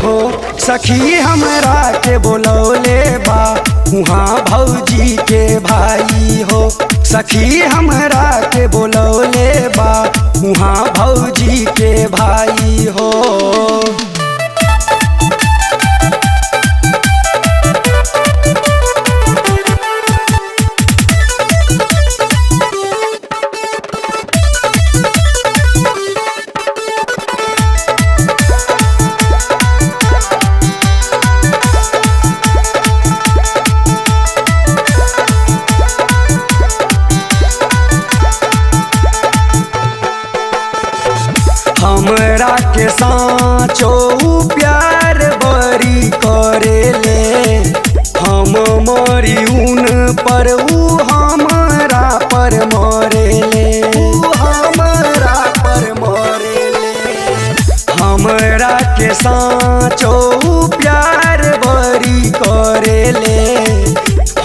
हो। सखी हमरा के बोलौले बा उहाँ भौजी के भाई हो। सखी हमरा के बोलौले बा उहाँ भौजी के भाई हो। हमरा के साँचो प्यार बड़ी करेले। हम मरी उन पर ऊ हमरा पर मरेले। हमरा पर मरेले। हमरा के साँचो प्यार बड़ी करेले।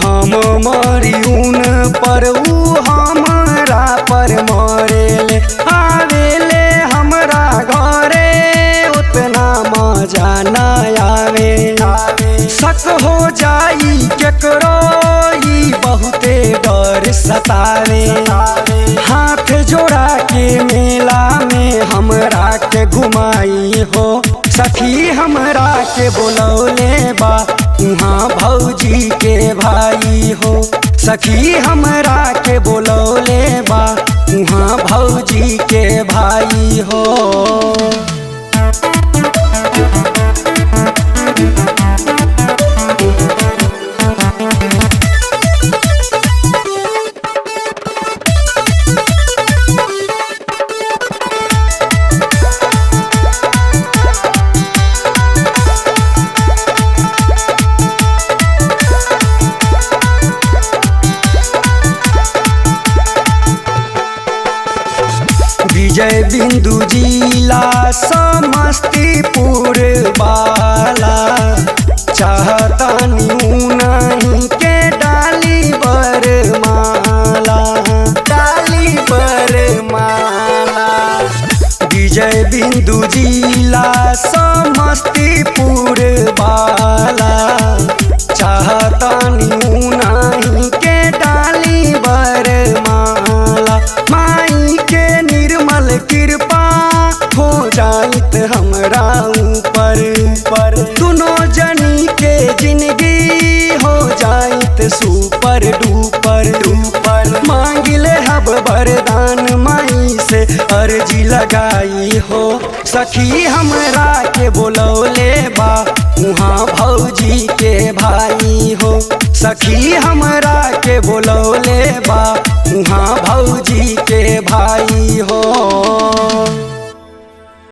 हम मरी उन पर ऊ हमरा पर मरेले। आवेले हमरा घरे उतना मजा न आवे। शक हो जाई केकरो ई बहुते डर सतावे। हाथ जोड़ा के मेला में हमरा के घुमाई हो। सखी हमरा के बोलौले बा उहाँ भौजी के भाई हो। सखी हमरा के बोलौले बा उहाँ भौजी के भाई हो। विजय बिंदु जिला समस्तीपुर वाला चाहतानी नहीं के डाली बरमाला। डाली बरमाला। विजय बिंदु जिला समस्तीपुर वाला चाहतानी नहीं के डाली बरमाला। माई के निर्मल कृपा हो जाइत हमरा ऊपर। दोनों जनी के जिंदगी हो जाइत सुपर डूपर। मांगिले हब वरदान माई से अर्जी लगाई हो। सखी हमरा के बोलौले बा उहाँ भौजी के भाई हो। सखी हमरा के बोलौले बा उहाँ भौजी के भाई हो।